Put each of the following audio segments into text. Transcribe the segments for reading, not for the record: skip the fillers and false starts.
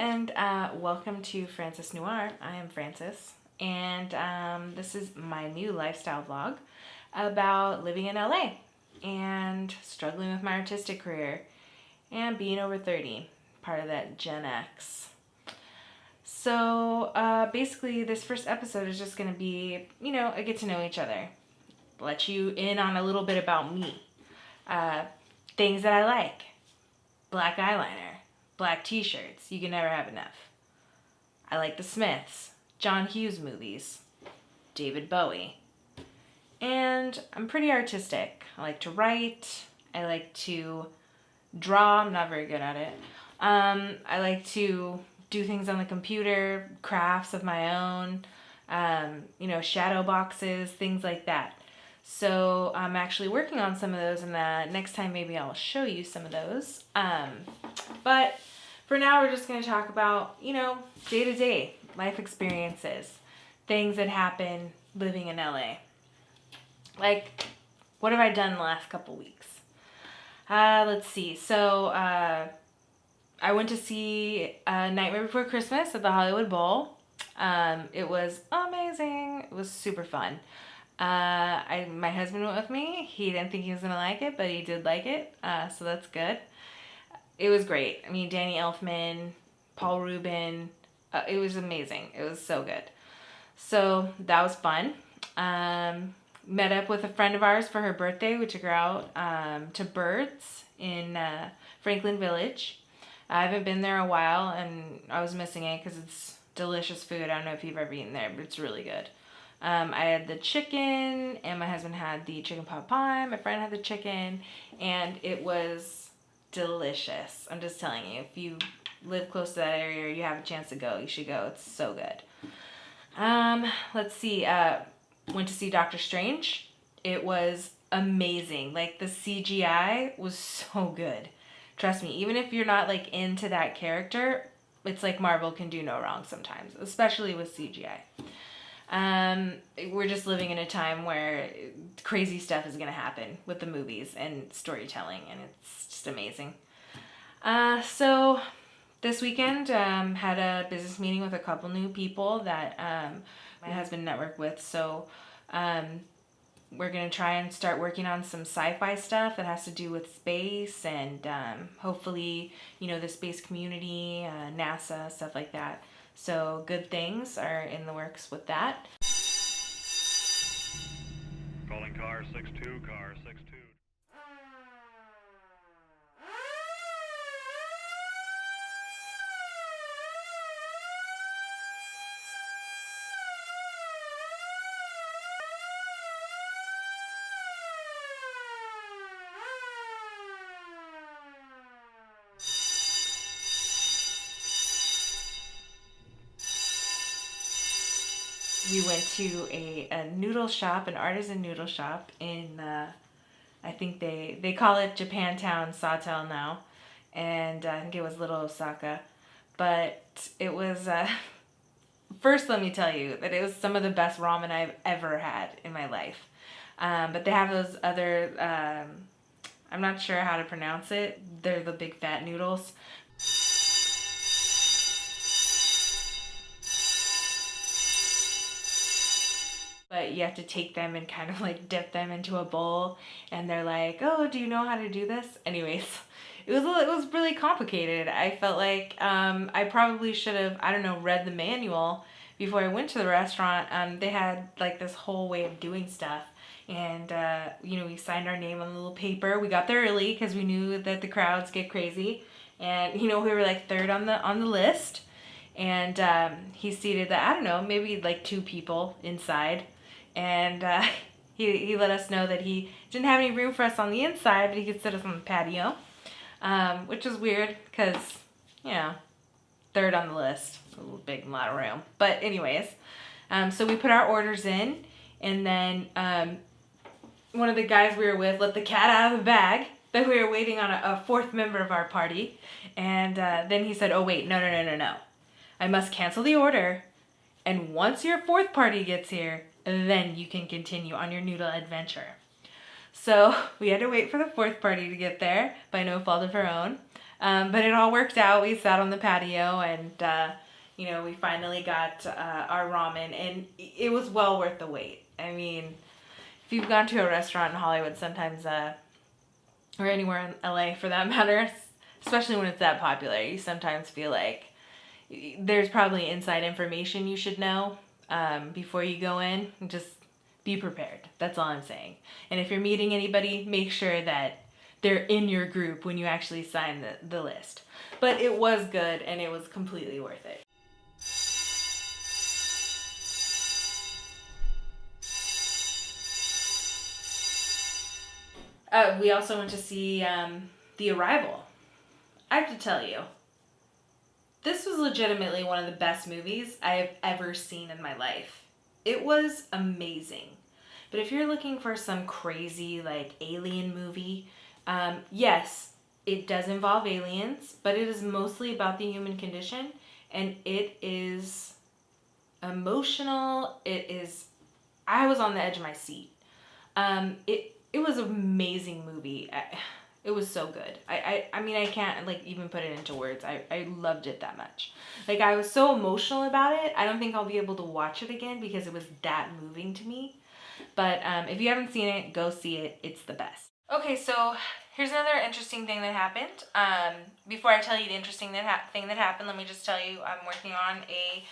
and welcome to Francis Noir. I am Francis, and this is my new lifestyle vlog about living in LA and struggling with my artistic career and being over 30, part of that Gen X. So basically this first episode is just going to be, a get to know each other, let you in on a little bit about me, things that I like, black eyeliner, black t-shirts, you can never have enough. I like the Smiths, John Hughes movies, David Bowie. And I'm pretty artistic. I like to write. I like to draw. I'm not very good at it. I like to do things on the computer, crafts of my own, shadow boxes, things like that. So I'm actually working on some of those, and next time maybe I'll show you some of those. But for now, we're just going to talk about, day-to-day life experiences, things that happen living in LA. Like, what have I done in the last couple weeks? Let's see. So I went to see Nightmare Before Christmas at the Hollywood Bowl. It was amazing. It was super fun. My husband went with me. He didn't think he was gonna like it, but he did like it, so that's good. It was great. I mean, Danny Elfman, Paul Rubin, it was amazing. It was so good. So that was fun. Met up with a friend of ours for her birthday. We took her out to Birds in Franklin Village. I haven't been there a while, and I was missing it because it's delicious food. I don't know if you've ever eaten there, but it's really good. I had the chicken, and my husband had the chicken pot pie. My friend had the chicken, and it was delicious. I'm just telling you, if you live close to that area or you have a chance to go, you should go. It's so good. Let's see. Went to see Doctor Strange. It was amazing. Like, the CGI was so good. Trust me, even if you're not like into that character, it's like Marvel can do no wrong sometimes, especially with CGI. We're just living in a time where crazy stuff is going to happen with the movies and storytelling, and it's just amazing. So this weekend, had a business meeting with a couple new people that my husband networked with. So we're going to try and start working on some sci-fi stuff that has to do with space and hopefully, the space community, NASA, stuff like that. So good things are in the works with that. Calling car 62, car 62. We went to a noodle shop, an artisan noodle shop in, I think they call it Japantown Sawtell now, and I think it was Little Osaka. But it was, first let me tell you that it was some of the best ramen I've ever had in my life. But they have those other, I'm not sure how to pronounce it, they're the big fat noodles. But you have to take them and kind of like dip them into a bowl, and they're like, "Oh, do you know how to do this?" Anyways, it was really complicated. I felt like I probably should have, read the manual before I went to the restaurant. They had like this whole way of doing stuff, and we signed our name on a little paper. We got there early because we knew that the crowds get crazy, and we were like third on the list, and he seated maybe like 2 people inside. And he let us know that he didn't have any room for us on the inside, but he could sit us on the patio, which was weird because, third on the list, a little big, a lot of room. But anyways, so we put our orders in, and then one of the guys we were with let the cat out of the bag that we were waiting on a 4th member of our party, and then he said, "Oh wait, no, I must cancel the order, and once your 4th party gets here, then you can continue on your noodle adventure." So we had to wait for the 4th party to get there by no fault of her own. But it all worked out. We sat on the patio and, we finally got our ramen, and it was well worth the wait. I mean, if you've gone to a restaurant in Hollywood sometimes, or anywhere in LA for that matter, especially when it's that popular, you sometimes feel like there's probably inside information you should know before you go in. Just be prepared. That's all I'm saying. And if you're meeting anybody, make sure that they're in your group when you actually sign the list. But it was good, and it was completely worth it. We also went to see The Arrival. I have to tell you, this was legitimately one of the best movies I have ever seen in my life. It was amazing. But if you're looking for some crazy, alien movie, yes, it does involve aliens, but it is mostly about the human condition, and it is emotional. I was on the edge of my seat. It was an amazing movie. It was so good. I mean, I can't even put it into words. I loved it that much. I was so emotional about it. I don't think I'll be able to watch it again because it was that moving to me. But if you haven't seen it, go see it. It's the best. Okay, so here's another interesting thing that happened. Before I tell you the interesting thing that happened, let me just tell you I'm working on a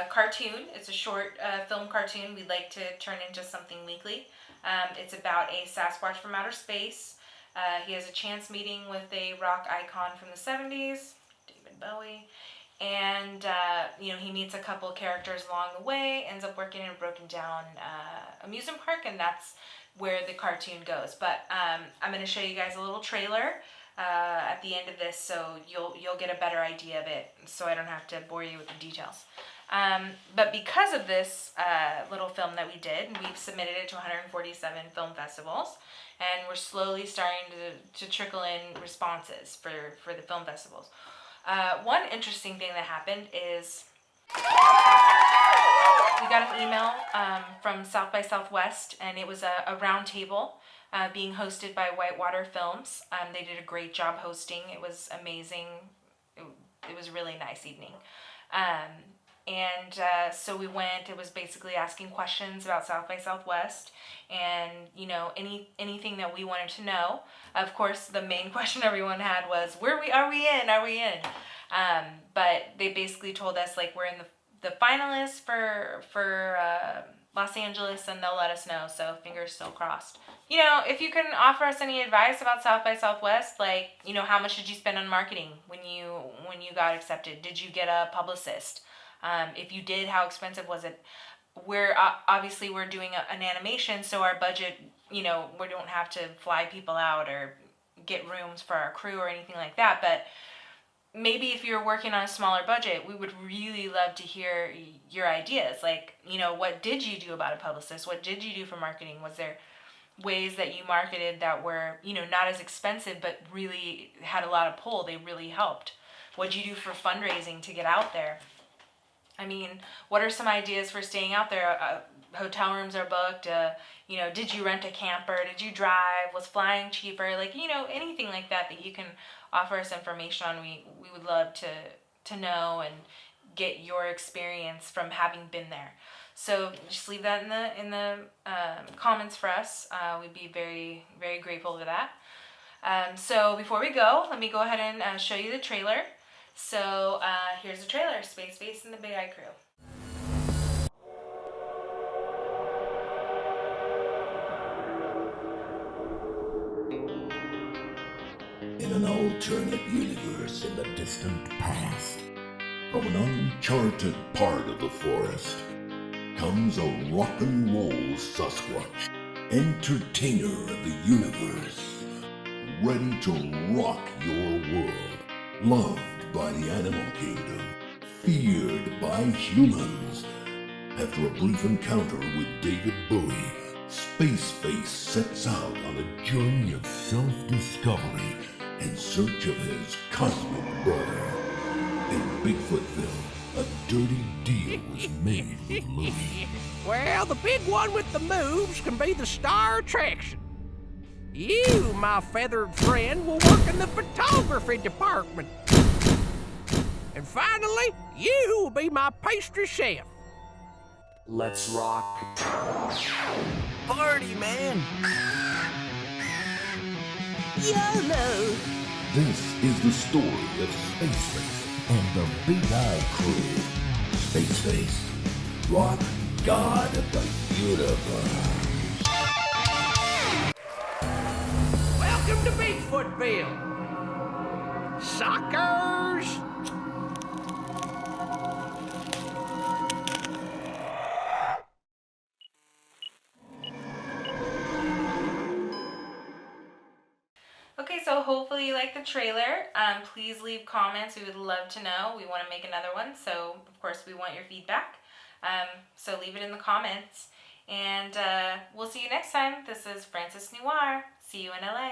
cartoon. It's a short film cartoon we'd like to turn into something weekly. It's about a Sasquatch from outer space. He has a chance meeting with a rock icon from the 70s, David Bowie. And, he meets a couple characters along the way, ends up working in a broken down amusement park, and that's where the cartoon goes. But I'm going to show you guys a little trailer at the end of this, so you'll get a better idea of it, so I don't have to bore you with the details. But because of this little film that we did, we've submitted it to 147 film festivals, and we're slowly starting to trickle in responses for the film festivals. One interesting thing that happened is we got an email from South by Southwest, and it was a round table being hosted by Whitewater Films. They did a great job hosting. It was amazing. It was a really nice evening. So we went. It was basically asking questions about South by Southwest, and anything that we wanted to know. Of course, the main question everyone had was, Are we in? But they basically told us we're in the finalists for Los Angeles, and they'll let us know. So fingers still crossed. If you can offer us any advice about South by Southwest, how much did you spend on marketing when you got accepted? Did you get a publicist? If you did, how expensive was it? We're doing an animation, so our budget, we don't have to fly people out or get rooms for our crew or anything like that. But maybe if you're working on a smaller budget, we would really love to hear your ideas. What did you do about a publicist? What did you do for marketing? Was there ways that you marketed that were, not as expensive, but really had a lot of pull? They really helped. What did you do for fundraising to get out there? I mean, what are some ideas for staying out there? Hotel rooms are booked. Did you rent a camper? Did you drive? Was flying cheaper? Anything like that you can offer us information on. We would love to know and get your experience from having been there. So just leave that in the comments for us. We'd be very, very grateful for that. So before we go, let me go ahead and show you the trailer. So here's the trailer, Space Base and the Big Eye Crew. In an alternate universe in the distant past, from an uncharted part of the forest, comes a rock and roll Sasquatch, entertainer of the universe, ready to rock your world, loved by the animal kingdom, feared by humans. After a brief encounter with David Bowie, Space Face sets out on a journey of self-discovery in search of his cosmic brother. In Bigfootville, a dirty deal was made with Louie. Well, the big one with the moves can be the star attraction. You, my feathered friend, will work in the photography department. And finally, you will be my pastry chef. Let's rock. Party, man. YOLO! This is the story of Spaceface and the Big Eye Crew. Spaceface, rock god of the universe. Welcome to Bigfootville. Suckers! Okay, so hopefully you like the trailer. Please leave comments. We would love to know. We want to make another one, so of course we want your feedback. So leave it in the comments. And we'll see you next time. This is Frances Noir. See you in LA.